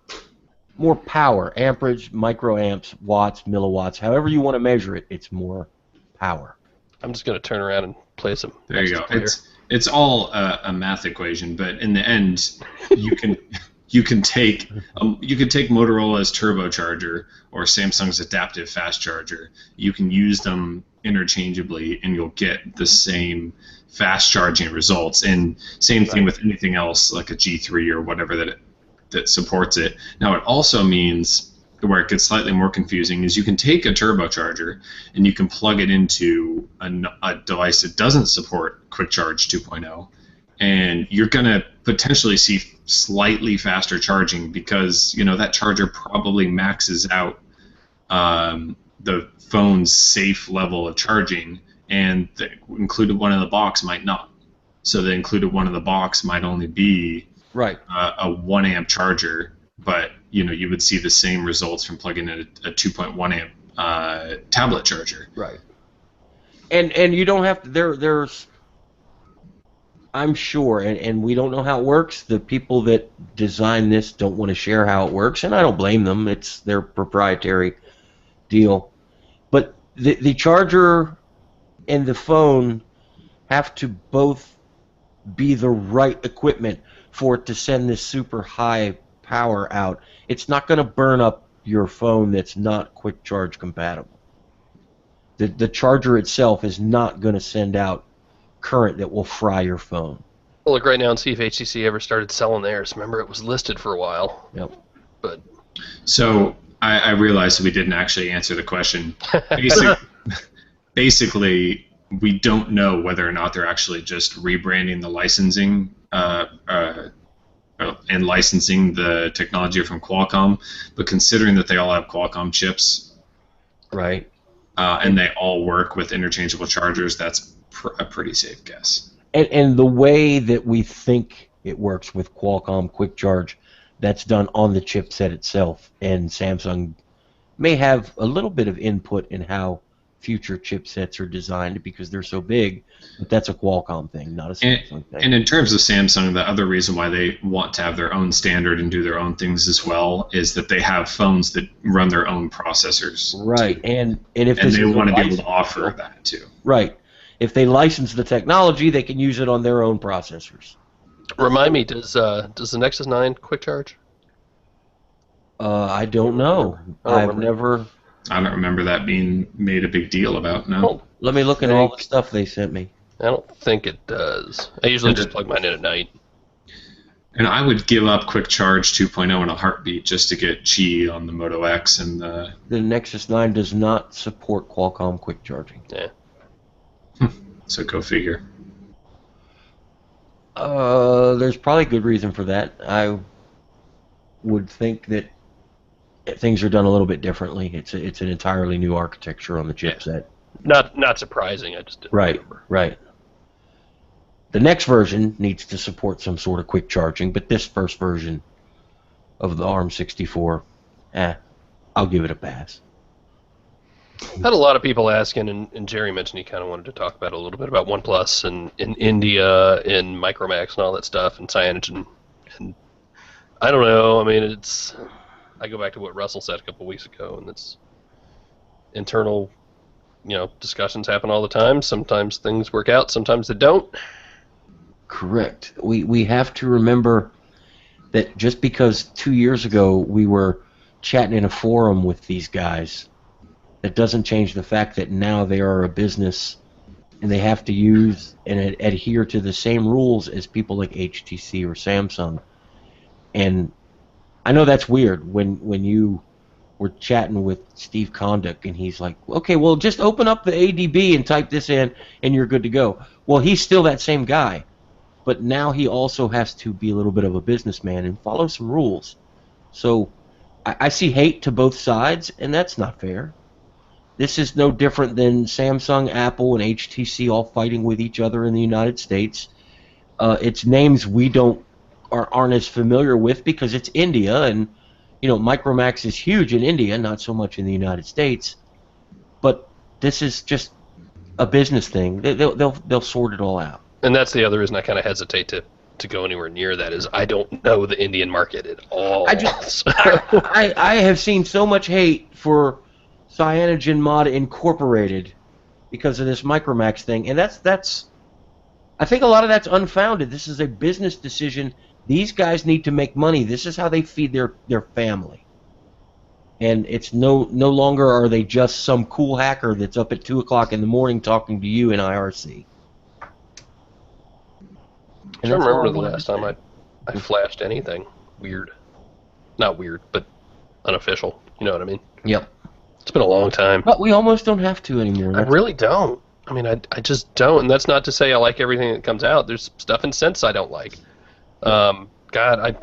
power, amperage, microamps, watts, milliwatts. However you want to measure it, it's more power. I'm just going to turn around and play some. There you go. It's all a math equation, but in the end, you you can take Motorola's turbocharger or Samsung's adaptive fast charger. You can use them interchangeably, and you'll get the same fast charging results. And same thing with anything else like a G3 or whatever that supports it. Now, it also means, where it gets slightly more confusing, is you can take a turbocharger and you can plug it into a device that doesn't support Quick Charge 2.0, and you're going to potentially see slightly faster charging because that charger probably maxes out the phone's safe level of charging, and the included one in the box might not. So the included one in the box might only be a 1 amp charger, but you would see the same results from plugging in a 2.1 amp tablet charger. Right. And you don't have to. There's, I'm sure, and we don't know how it works. The people that design this don't want to share how it works, and I don't blame them. It's their proprietary deal. But the charger and the phone have to both be the right equipment for it to send this super high power out. It's not going to burn up your phone that's not quick charge compatible. The charger itself is not going to send out current that will fry your phone. Well, look right now and see if HTC ever started selling theirs. Remember, it was listed for a while. Yep. But so I realized we didn't actually answer the question. Basically, we don't know whether or not they're actually just rebranding the licensing and licensing the technology from Qualcomm, but considering that they all have Qualcomm chips, right, and they all work with interchangeable chargers, that's a pretty safe guess. And the way that we think it works with Qualcomm Quick Charge, that's done on the chipset itself, and Samsung may have a little bit of input in how future chipsets are designed because they're so big, but that's a Qualcomm thing, not a Samsung thing. And in terms of Samsung, the other reason why they want to have their own standard and do their own things as well is that they have phones that run their own processors. Right, too. and if they want to be able to offer that too. Right. If they license the technology, they can use it on their own processors. Remind me, does the Nexus 9 quick charge? I don't know. I don't remember that being made a big deal about. No. Oh, let me look at all the stuff they sent me. I don't think it does. I usually just plug mine in at night. And I would give up Quick Charge 2.0 in a heartbeat just to get Qi on the Moto X and the... The Nexus 9 does not support Qualcomm quick charging. Yeah. So go figure. There's probably good reason for that. I would think that things are done a little bit differently. It's an entirely new architecture on the chipset. Not surprising. I just didn't remember. Right. The next version needs to support some sort of quick charging, but this first version of the ARM64, I'll give it a pass. Had a lot of people asking, and Jerry mentioned he kind of wanted to talk about a little bit about OnePlus and in India and Micromax and all that stuff and Cyanogen. And I don't know. I mean, I go back to what Russell said a couple weeks ago, and it's internal, discussions happen all the time. Sometimes things work out, sometimes they don't. Correct. We have to remember that just because 2 years ago we were chatting in a forum with these guys, that doesn't change the fact that now they are a business and they have to use and adhere to the same rules as people like HTC or Samsung. And I know that's weird when you were chatting with Steve Kondik and he's like, okay, well, just open up the ADB and type this in and you're good to go. Well, he's still that same guy, but now he also has to be a little bit of a businessman and follow some rules. So I see hate to both sides, and that's not fair. This is no different than Samsung, Apple, and HTC all fighting with each other in the United States. It's names we aren't as familiar with because it's India, and Micromax is huge in India, not so much in the United States. But this is just a business thing. They'll sort it all out. And that's the other reason I kind of hesitate to go anywhere near that is I don't know the Indian market at all. I have seen so much hate for Cyanogen Mod Incorporated because of this Micromax thing, and that's I think a lot of that's unfounded. This is a business decision. These guys need to make money. This is how they feed their family. And it's no longer are they just some cool hacker that's up at 2 o'clock in the morning talking to you in IRC. I don't remember the last time I flashed anything weird. Not weird, but unofficial. You know what I mean? Yep. It's been a long time. But we almost don't have to anymore. I really don't. I mean, I just don't. And that's not to say I like everything that comes out. There's stuff in Sense I don't like. God,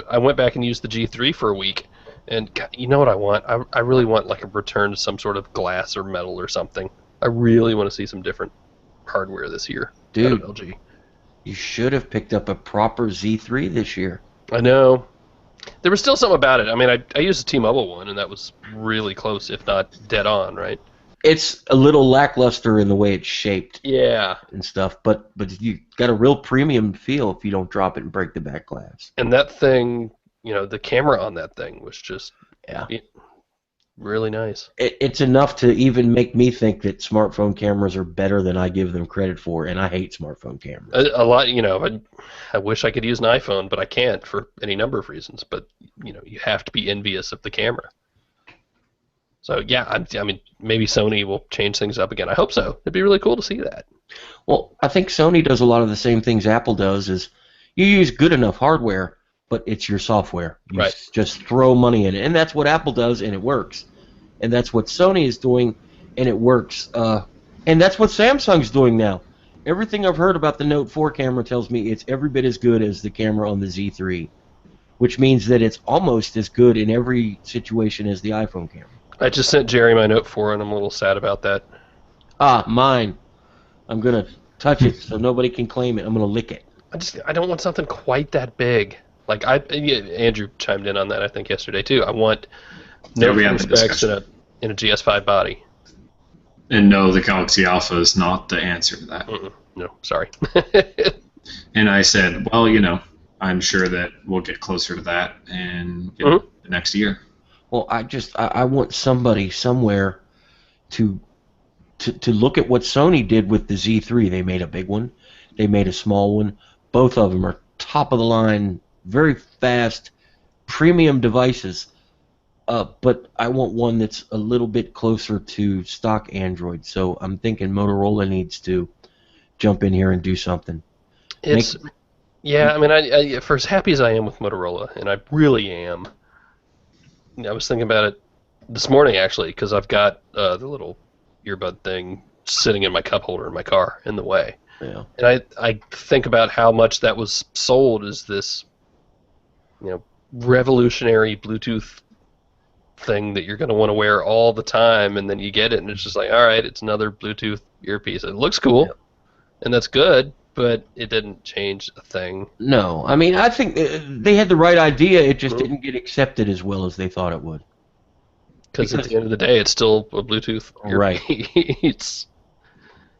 I went back and used the G3 for a week. And God, you know what I want? I really want like a return to some sort of glass or metal or something. I really want to see some different hardware this year. Dude, out of LG. You should have picked up a proper Z3 this year. I know. There was still something about it. I mean, I used the T-Mobile one, and that was really close, if not dead on, right? It's a little lackluster in the way it's shaped. Yeah. And stuff, but you got a real premium feel if you don't drop it and break the back glass. And that thing, you know, the camera on that thing was just really nice. It's enough to even make me think that smartphone cameras are better than I give them credit for, and I hate smartphone cameras. A lot, you know, I wish I could use an iPhone, but I can't for any number of reasons. But, you know, you have to be envious of the camera. So, yeah, I mean, maybe Sony will change things up again. I hope so. It'd be really cool to see that. Well, I think Sony does a lot of the same things Apple does, is you use good enough hardware, but it's your software. You just throw money in it. And that's what Apple does, and it works. And that's what Sony is doing, and it works. And that's what Samsung's doing now. Everything I've heard about the Note 4 camera tells me it's every bit as good as the camera on the Z3, which means that it's almost as good in every situation as the iPhone camera. I just sent Jerry my Note 4, and I'm a little sad about that. Mine. I'm going to touch it so nobody can claim it. I'm going to lick it. I don't want something quite that big. Like Andrew chimed in on that, I think, yesterday, too. I want no specs in a GS5 body. And no, the Galaxy Alpha is not the answer to that. No, sorry. And I said, well, you know, I'm sure that we'll get closer to that in the next year. Well, I want somebody somewhere to look at what Sony did with the Z3. They made a big one. They made a small one. Both of them are top of the line, very fast, premium devices. But I want one that's a little bit closer to stock Android. So I'm thinking Motorola needs to jump in here and do something. Yeah, I mean, for as happy as I am with Motorola, and I really am, I was thinking about it this morning, actually, because I've got the little earbud thing sitting in my cup holder in my car in the way. Yeah. And I think about how much that was sold as this, you know, revolutionary Bluetooth thing that you're going to want to wear all the time, and then you get it, and it's just like, all right, it's another Bluetooth earpiece. It looks cool, and that's good, but it didn't change a thing. No, I mean, I think they had the right idea. It just didn't get accepted as well as they thought it would. Because at the end of the day, it's still a Bluetooth earpiece.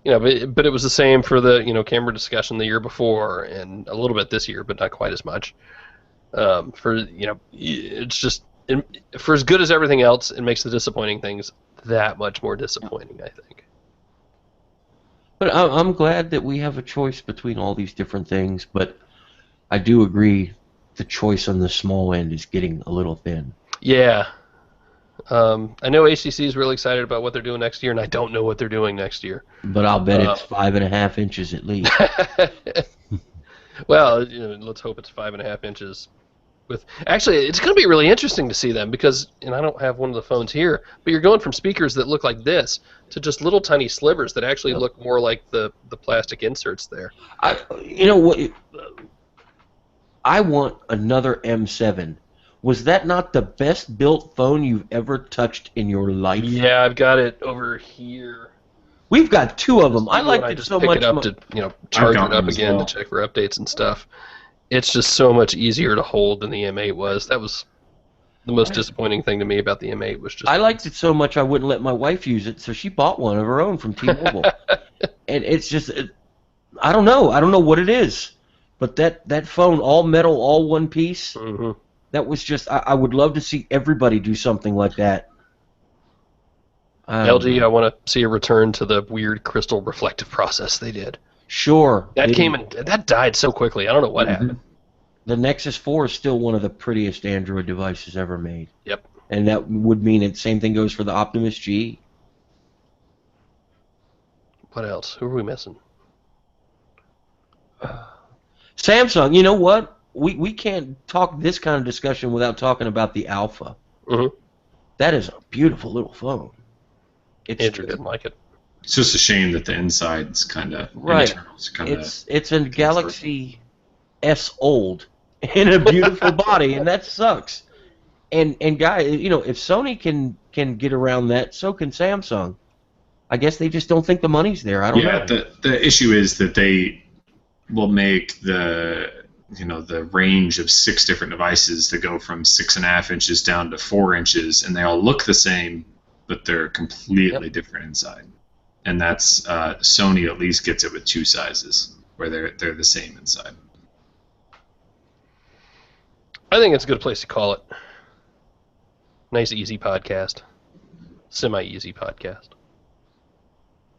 You know, but it was the same for the camera discussion the year before, and a little bit this year, but not quite as much. It's just for as good as everything else, it makes the disappointing things that much more disappointing, I think. But I'm glad that we have a choice between all these different things, but I do agree the choice on the small end is getting a little thin. Yeah. I know HTC is really excited about what they're doing next year, and I don't know what they're doing next year. But I'll bet it's 5.5 inches at least. Well, let's hope it's 5.5 inches. Actually, it's going to be really interesting to see them because, and I don't have one of the phones here, but you're going from speakers that look like this to just little tiny slivers that actually look more like the plastic inserts there. I want another M7. Was that not the best built phone you've ever touched in your life? Yeah, I've got it over here. We've got two of them. I liked it so much. I just pick it up to charge it up again to check for updates and stuff. It's just so much easier to hold than the M8 was. That was the most disappointing thing to me about the M8 was just. I liked it so much I wouldn't let my wife use it, so she bought one of her own from T-Mobile. And it's just, I don't know what it is, but that phone, all metal, all one piece. That was just. I would love to see everybody do something like that. LG, I want to see a return to the weird crystal reflective process they did. Sure. That that died so quickly. I don't know what happened. The Nexus 4 is still one of the prettiest Android devices ever made. Yep. And that would mean the same thing goes for the Optimus G. What else? Who are we missing? Samsung, you know what? We can't talk this kind of discussion without talking about the Alpha. Mm-hmm. That is a beautiful little phone. Andrew didn't like it. It's just a shame that the inside's kind of right. It's a Galaxy S old in a beautiful body, and that sucks. And guys, you know, if Sony can get around that, so can Samsung. I guess they just don't think the money's there. I don't know. Yeah, the issue is that they will make the range of 6 different devices to go from 6.5 inches down to 4 inches, and they all look the same, but they're completely different inside. And that's Sony at least gets it with 2 sizes where they're the same inside. I think it's a good place to call it. Nice, easy podcast. Semi-easy podcast.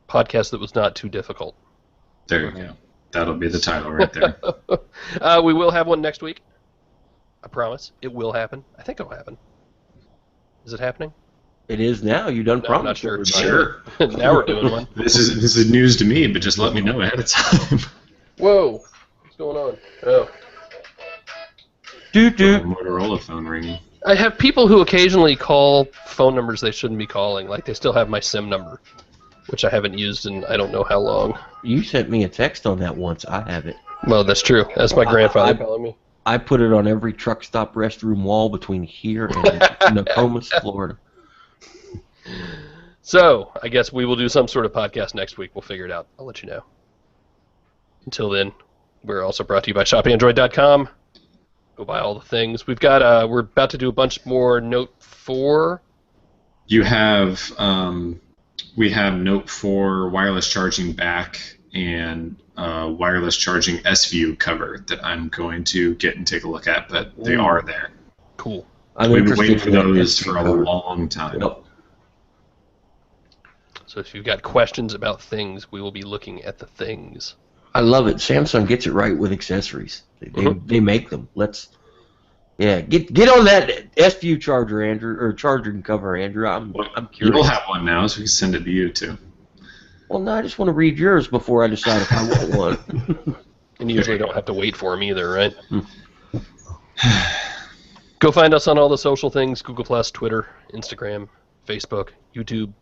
Podcast that was not too difficult. There you go. That'll be the title right there. We will have one next week. I promise. It will happen. I think it'll happen. Is it happening? It is now. You done promised. I'm not sure. Sure. Now we're doing one. This is news to me, but just let me know ahead of time. Whoa. What's going on? Oh. Doot. Motorola phone ringing. I have people who occasionally call phone numbers they shouldn't be calling. Like they still have my SIM number, which I haven't used in I don't know how long. You sent me a text on that once. I have it. Well, that's true. That's my grandfather calling me. I put it on every truck stop restroom wall between here and Nokomis, Florida. So, I guess we will do some sort of podcast next week. We'll figure it out. I'll let you know. Until then, we're also brought to you by shopandroid.com. Go buy all the things. We've got we're about to do a bunch more Note 4. You have we have Note 4 wireless charging back and wireless charging S-View cover that I'm going to get and take a look at, but they are there. Cool. We've been waiting for those for a long time. Yep. So if you've got questions about things, we will be looking at the things. I love it. Samsung gets it right with accessories. They make them. Get on that S-View charger, Andrew, or charging cover, Andrew. I'm curious. You'll have one now, so we can send it to you too. Well, no, I just want to read yours before I decide if I want one. And you usually don't have to wait for them either, right? Go find us on all the social things: Google+, Twitter, Instagram, Facebook, YouTube.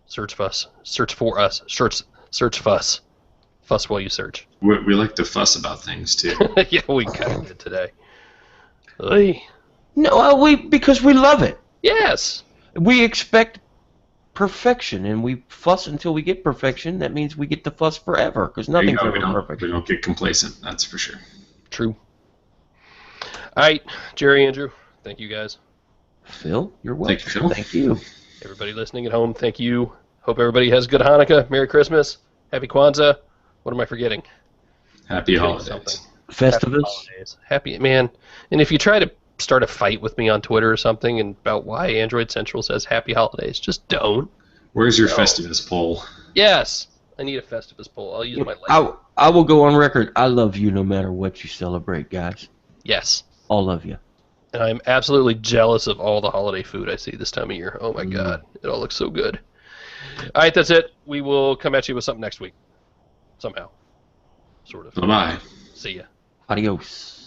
Search Fuss. Search for us. Search Fuss. Fuss while you search. We like to fuss about things too. Yeah, we kind of did today. Oy. No, because we love it. Yes. We expect perfection, and we fuss until we get perfection. That means we get to fuss forever, because nothing's ever perfect. We don't get complacent, that's for sure. True. All right, Jerry, Andrew, thank you guys. Phil, you're welcome. Thank you, Phil. Thank you. Everybody listening at home, thank you. Hope everybody has a good Hanukkah, Merry Christmas, Happy Kwanzaa. What am I forgetting? Happy holidays. Festivus. Happy, man. And if you try to start a fight with me on Twitter or something and about why Android Central says Happy Holidays, just don't. Where's your Festivus poll? Yes, I need a Festivus poll. I'll use my light. I will go on record. I love you no matter what you celebrate, guys. Yes. All of you. And I'm absolutely jealous of all the holiday food I see this time of year. Oh my God, it all looks so good. All right, that's it. We will come at you with something next week. Somehow. Sort of. Bye-bye. See ya. Adios.